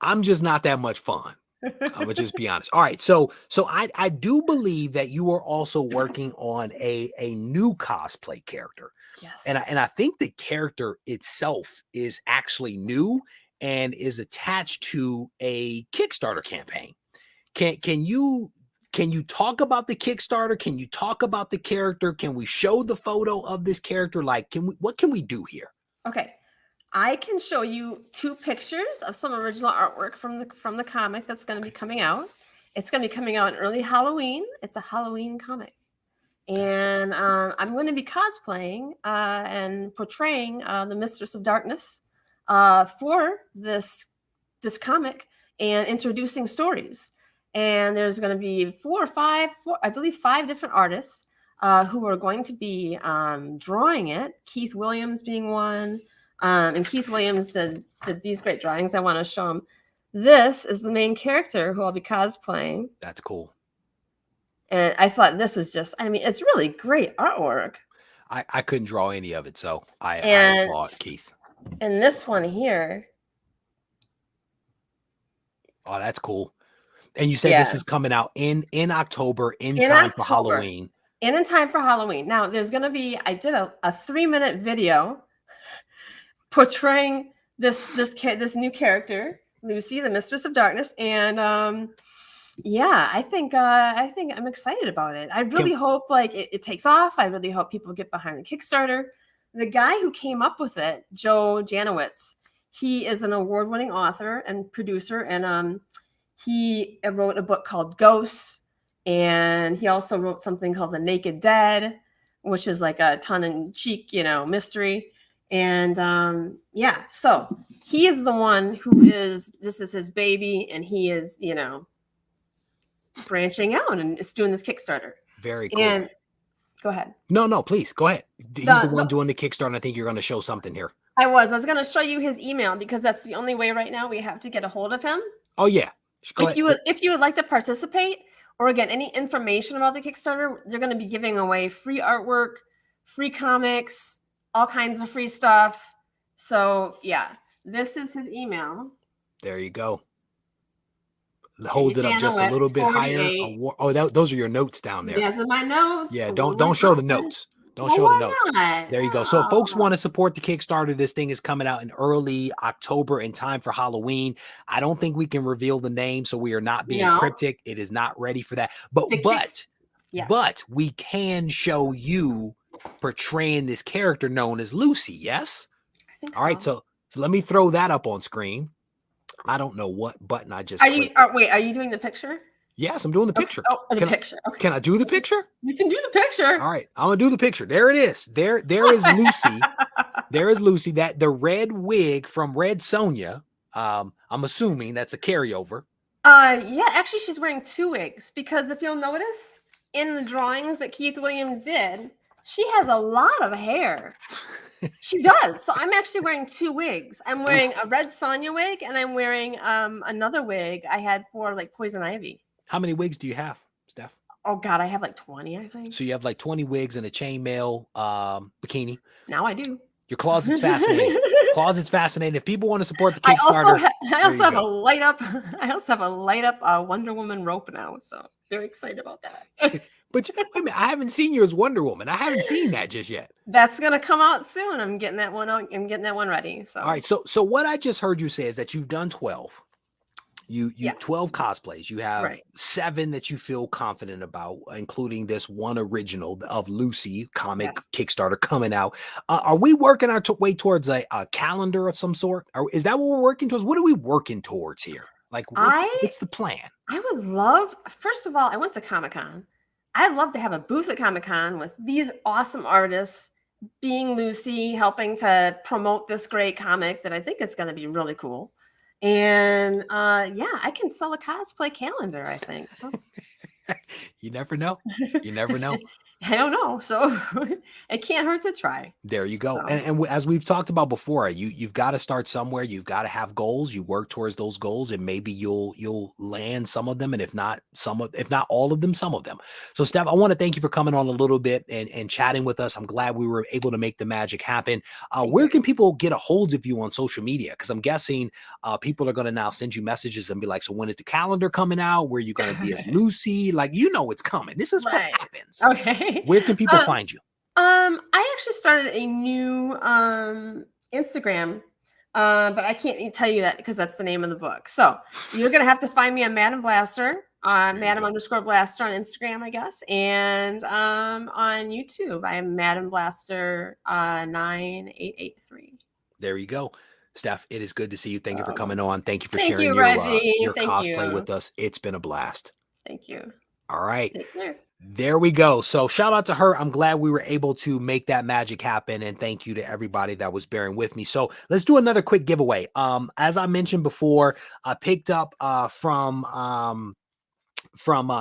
I'm just not that much fun. I'm gonna just be honest. All right, so I do believe that you are also working on a new cosplay character, and Yes. I think the character itself is actually new and is attached to a Kickstarter campaign. Can you talk about the Kickstarter? Can you talk about the character? Can we show the photo of this character? Like, what can we do here? Okay. I can show you 2 pictures of some original artwork from the comic that's going to be coming out. It's going to be coming out in early Halloween. It's a Halloween comic, and I'm going to be cosplaying and portraying the Mistress of Darkness for this comic and introducing stories. And there's going to be 4, I believe 5 different artists who are going to be drawing it. Keith Williams being one. And Keith Williams did these great drawings. I want to show him. This is the main character who I'll be cosplaying. That's cool. And I thought this was just, I mean, it's really great artwork. I couldn't draw any of it, so I applaud Keith. And this one here. Oh, that's cool. And you said this is coming out in October, in time for Halloween. In time for Halloween. Now, there's going to be, I did a 3-minute video portraying this new character, Lucy, the Mistress of Darkness, and yeah, I think I'm excited about it. I really hope like it takes off. I really hope people get behind the Kickstarter. The guy who came up with it, Joe Janowitz, he is an award-winning author and producer, and he wrote a book called Ghosts, and he also wrote something called The Naked Dead, which is like a tongue-in-cheek, mystery. And yeah, so he is the one this is his baby, and he is, branching out and is doing this Kickstarter. Very cool. And go ahead. No, please go ahead. He's the one doing the Kickstarter, and I think you're going to show something here. I was going to show you his email because that's the only way right now we have to get a hold of him. Oh yeah. If you would like to participate or get any information about the Kickstarter, they're going to be giving away free artwork, free comics, all kinds of free stuff. So yeah, this is his email. There you go. Hold it up just a little bit higher. Oh, those are your notes down there. These are my notes. Yeah, don't show the notes. Don't show the notes. Not? There you go. So if folks want to support the Kickstarter, this thing is coming out in early October in time for Halloween. I don't think we can reveal the name, so we are not being cryptic. It is not ready for that. But we can show you portraying this character known as Lucy. Yes. I think All right. So let me throw that up on screen. I don't know what button I just. Are you doing the picture? Yes, I'm doing the picture. Okay. The picture. Okay. Can I do the picture? You can do the picture. All right, I'm gonna do the picture. There it is. There is Lucy. There is Lucy. That the red wig from Red Sonja. I'm assuming that's a carryover. Yeah, actually, she's wearing 2 wigs because if you'll notice in the drawings that Keith Williams did, she has a lot of hair. She does. So I'm actually wearing 2 wigs. I'm wearing a Red Sonja wig, and I'm wearing another wig I had for like Poison Ivy. How many wigs do you have, Steph? Oh God, I have like 20, I think. So you have like 20 wigs and a chainmail bikini. Now I do. Your closet's fascinating. Closet's fascinating. If people want to support the Kickstarter, I also have a light up. I also have a light up Wonder Woman rope now. So very excited about that. But wait a minute, I haven't seen you as Wonder Woman. I haven't seen that just yet. That's gonna come out soon. I'm getting that one out. I'm getting that one ready. So all right. So what I just heard you say is that you've done 12. You 12 cosplays. You have 7 that you feel confident about, including this one original of Lucy comic Kickstarter coming out. Are we working our way towards a calendar of some sort? Or is that what we're working towards? What are we working towards here? Like, what's the plan? I would love, first of all, I went to Comic-Con. I'd love to have a booth at Comic-Con with these awesome artists being Lucy, helping to promote this great comic that I think is going to be really cool. And yeah, I can sell a cosplay calendar, I think. So You never know. You never know. I don't know. So it can't hurt to try. There you go. So, And as we've talked about before, you've got to start somewhere. You've got to have goals. You work towards those goals, and maybe you'll land some of them, and if not if not all of them, some of them. So, Steph, I want to thank you for coming on a little bit and chatting with us. I'm glad we were able to make the magic happen. thank Where you. can people get a hold of you on social media? Because I'm guessing people are going to now send you messages and be like, "So when is the calendar coming out? Where are you going to be as Lucy?" Like, it's coming. This is what Right. happens. Okay. Where can people find you? I actually started a new Instagram, but I can't tell you that because that's the name of the book. So you're gonna have to find me on Madam Blaster, Madam_Blaster on Instagram, I guess, and on YouTube, I am Madam Blaster 9883. There you go. Steph, it is good to see you. Thank you for coming on. Thank you for Thank sharing you, your Reggie. Thank cosplay you. with us. It's been a blast. Thank you. All right. Take care. There we go. So shout out to her. I'm glad we were able to make that magic happen. And thank you to everybody that was bearing with me. So let's do another quick giveaway. As I mentioned before, I picked up from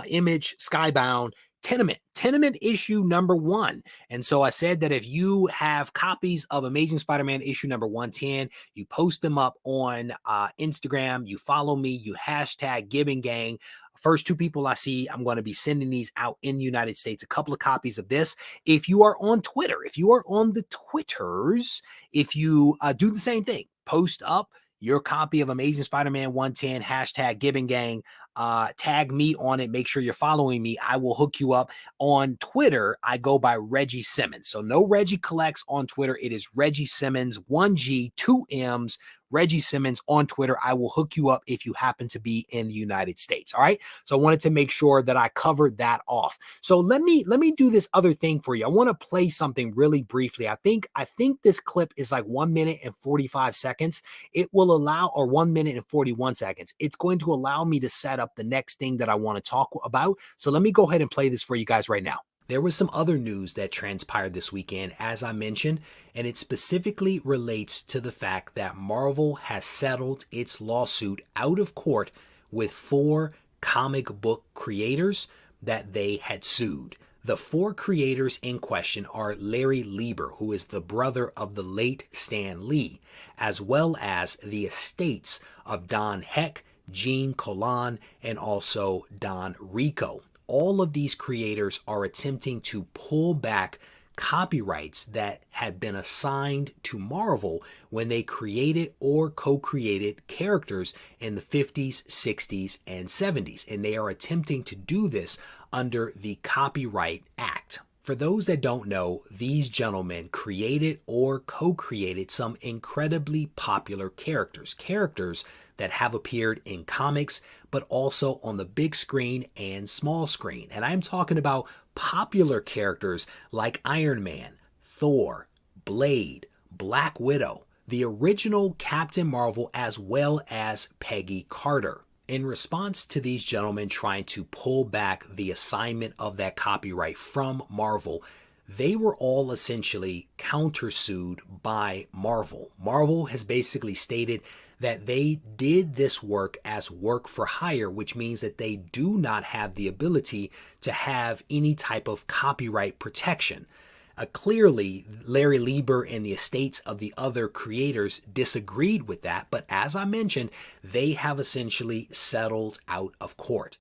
Image Skybound Tenement issue number 1. And so I said that if you have copies of Amazing Spider-Man issue number 110, you post them up on Instagram, you follow me, you hashtag Giving Gang. First 2 people I see, I'm going to be sending these out in the United States, a couple of copies of this. If you are on Twitter, if you are on the Twitters, if you do the same thing, post up your copy of Amazing Spider-Man 110, hashtag Giving Gang, tag me on it. Make sure you're following me. I will hook you up. On Twitter, I go by Regie Simmons. So no Regie Collects on Twitter. It is Regie Simmons, 1G, 2 M's, Regie Simmons on Twitter. I will hook you up if you happen to be in the United States. All right. So I wanted to make sure that I covered that off. So let me do this other thing for you. I want to play something really briefly. I think this clip is like 1 minute and 45 seconds. It will allow, or 1 minute and 41 seconds. It's going to allow me to set up the next thing that I want to talk about. So let me go ahead and play this for you guys right now. There was some other news that transpired this weekend, as I mentioned, and it specifically relates to the fact that Marvel has settled its lawsuit out of court with 4 comic book creators that they had sued. The 4 creators in question are Larry Lieber, who is the brother of the late Stan Lee, as well as the estates of Don Heck, Gene Colan, and also Don Rico. All of these creators are attempting to pull back copyrights that had been assigned to Marvel when they created or co-created characters in the 50s, 60s, and 70s. And they are attempting to do this under the Copyright Act. For those that don't know, these gentlemen created or co-created some incredibly popular characters that have appeared in comics, but also on the big screen and small screen. And I'm talking about popular characters like Iron Man, Thor, Blade, Black Widow, the original Captain Marvel, as well as Peggy Carter. In response to these gentlemen trying to pull back the assignment of that copyright from Marvel, they were all essentially countersued by Marvel. Marvel has basically stated that they did this work as work for hire, which means that they do not have the ability to have any type of copyright protection. Clearly, Larry Lieber and the estates of the other creators disagreed with that, but as I mentioned, they have essentially settled out of court.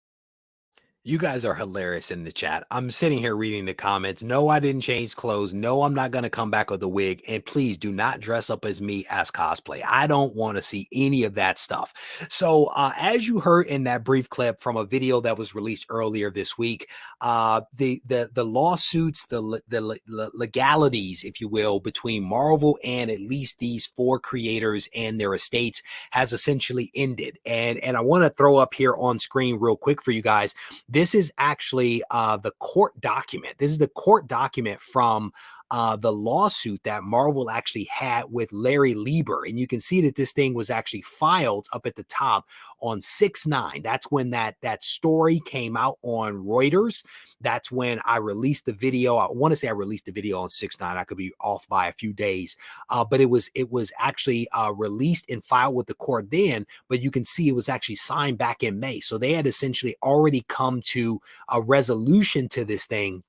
You guys are hilarious in the chat. I'm sitting here reading the comments. No, I didn't change clothes. No, I'm not going to come back with a wig. And please do not dress up as me as cosplay. I don't want to see any of that stuff. So as you heard in that brief clip from a video that was released earlier this week, the lawsuits, the legalities, if you will, between Marvel and at least these 4 creators and their estates has essentially ended. And I want to throw up here on screen real quick for you guys. This is actually the court document. This is the court document from the lawsuit that Marvel actually had with Larry Lieber. And you can see that this thing was actually filed up at the top on 6/9. That's when that story came out on Reuters. That's when I released the video. I want to say I released the video on 6/9. I could be off by a few days, but it was actually released and filed with the court then. But you can see it was actually signed back in May, so they had essentially already come to a resolution to this thing,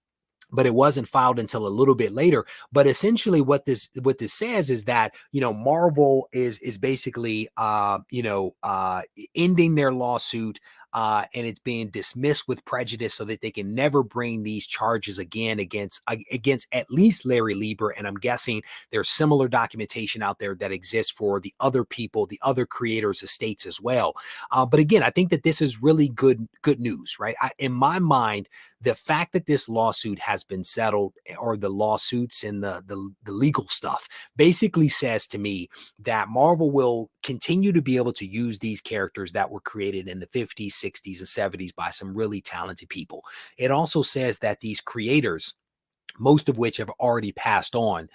but it wasn't filed until a little bit later. But essentially what this says is that, Marvel is basically, ending their lawsuit, and it's being dismissed with prejudice so that they can never bring these charges again against at least Larry Lieber. And I'm guessing there's similar documentation out there that exists for the other people, the other creators' estates as well. But again, I think that this is really good news, right? In my mind, the fact that this lawsuit has been settled, or the lawsuits and the legal stuff, basically says to me that Marvel will continue to be able to use these characters that were created in the 50s, 60s, and 70s by some really talented people. It also says that these creators, most of which have already passed on,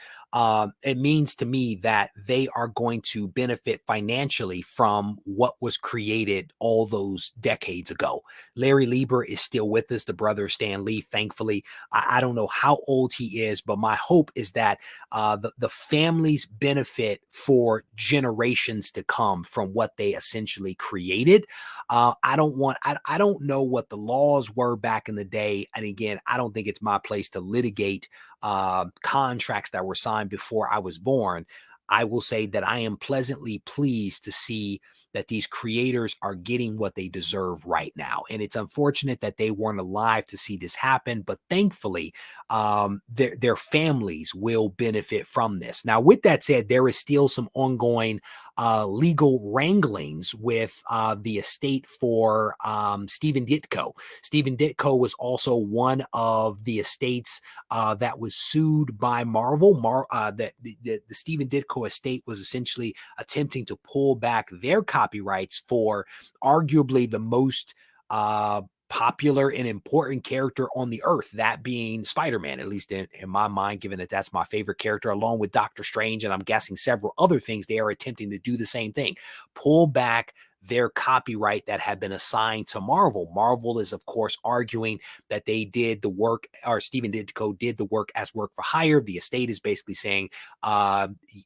it means to me that they are going to benefit financially from what was created all those decades ago. Larry Lieber is still with us, the brother of Stan Lee, thankfully. I don't know how old he is, but my hope is that the families benefit for generations to come from what they essentially created. I don't know what the laws were back in the day. And again, I don't think it's my place to litigate contracts that were signed before I was born. I will say that I am pleasantly pleased to see that these creators are getting what they deserve right now. And it's unfortunate that they weren't alive to see this happen, but thankfully, their families will benefit from this. Now, with that said, there is still some ongoing legal wranglings with the estate for Stephen Ditko. Stephen Ditko was also one of the estates that was sued by Marvel. The Stephen Ditko estate was essentially attempting to pull back their copyrights for arguably the most popular and important character on the earth, that being Spider-Man, at least in my mind, given that that's my favorite character, along with Doctor Strange, and I'm guessing several other things. They are attempting to do the same thing, pull back their copyright that had been assigned to Marvel. Marvel is, of course, arguing that they did the work, or Stephen Ditko did the work as work for hire. The estate is basically saying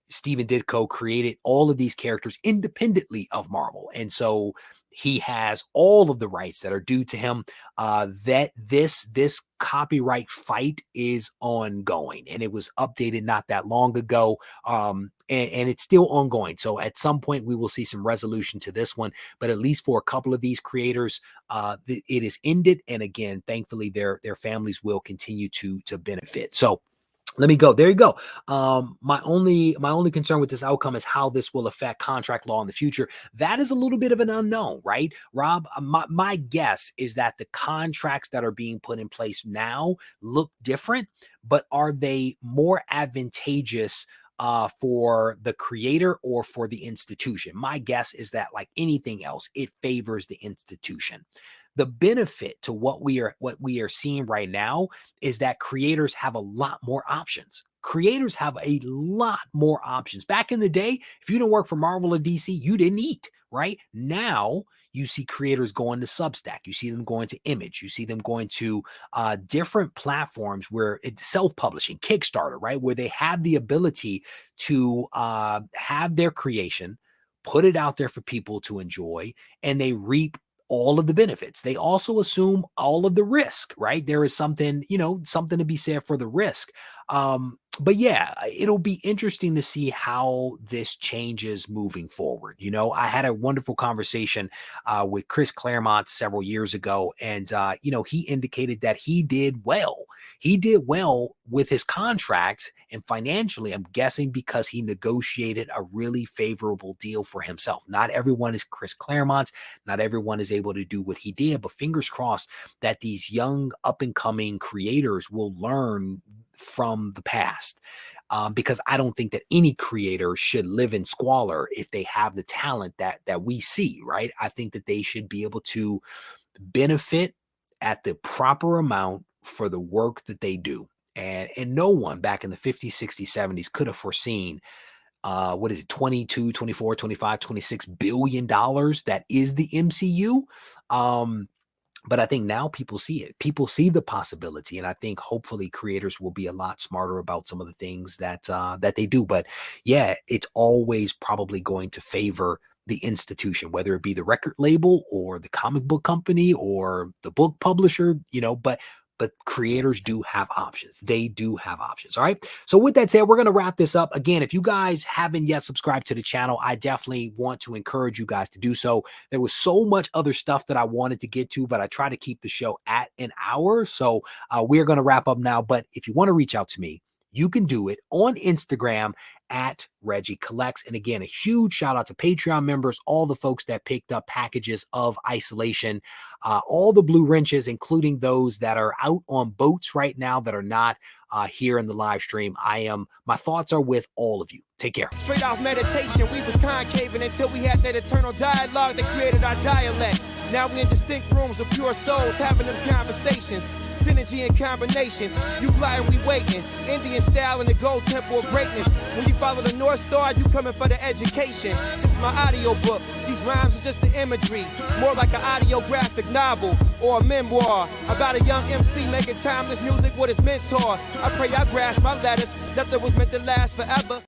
Stephen Ditko created all of these characters independently of Marvel, and so he has all of the rights that are due to him. That this copyright fight is ongoing, and it was updated not that long ago, and it's still ongoing. So at some point we will see some resolution to this one, but at least for a couple of these creators, it is ended. And again, thankfully, their families will continue to benefit. So let me go. There you go. My only concern with this outcome is how this will affect contract law in the future. That is a little bit of an unknown, right, Rob? My guess is that the contracts that are being put in place now look different, but are they more advantageous for the creator or for the institution? My guess is that, like anything else, it favors the institution. The benefit to what we are seeing right now is that creators have a lot more options. Creators have a lot more options. Back in the day, if you didn't work for Marvel or DC, you didn't eat, right? Now you see creators going to Substack. You see them going to Image. You see them going to different platforms where it's self-publishing, Kickstarter, right? Where they have the ability to have their creation, put it out there for people to enjoy, and they reap all of the benefits. They also assume all of the risk, right? There is something to be said for the risk. But yeah, it'll be interesting to see how this changes moving forward. I had a wonderful conversation with Chris Claremont several years ago, and he indicated that he did well. He did well with his contract and financially, I'm guessing because he negotiated a really favorable deal for himself. Not everyone is Chris Claremont. Not everyone is able to do what he did, but fingers crossed that these young up-and-coming creators will learn from the past, because I don't think that any creator should live in squalor if they have the talent that we see, right? I think that they should be able to benefit at the proper amount for the work that they do. And no one back in the 50s, 60s, 70s could have foreseen what is it, 22, 24, 25, 26 billion dollars that is the MCU. But I think now people see it. People see the possibility, and I think hopefully creators will be a lot smarter about some of the things that that they do. But yeah, it's always probably going to favor the institution, whether it be the record label or the comic book company or the book publisher, but creators do have options. They do have options. All right. So with that said, we're going to wrap this up. Again, if you guys haven't yet subscribed to the channel, I definitely want to encourage you guys to do so. There was so much other stuff that I wanted to get to, but I try to keep the show at an hour. So we're going to wrap up now. But if you want to reach out to me, you can do it on Instagram at Regie Collects. And again, a huge shout out to Patreon members, all the folks that picked up packages of Isolation, all the blue wrenches, including those that are out on boats right now that are not here in the live stream. My thoughts are with all of you. Take care. Straight off meditation, we was concaving until we had that eternal dialogue that created our dialect. Now we in distinct rooms with pure souls having them conversations. Synergy and combinations. You gliding, we waiting. Indian style in the gold temple of greatness. When you follow the North Star, you coming for the education. This is my audio book. These rhymes are just the imagery. More like an audiographic novel or a memoir about a young MC making timeless music with his mentor. I pray I grasp my letters. Nothing was meant to last forever.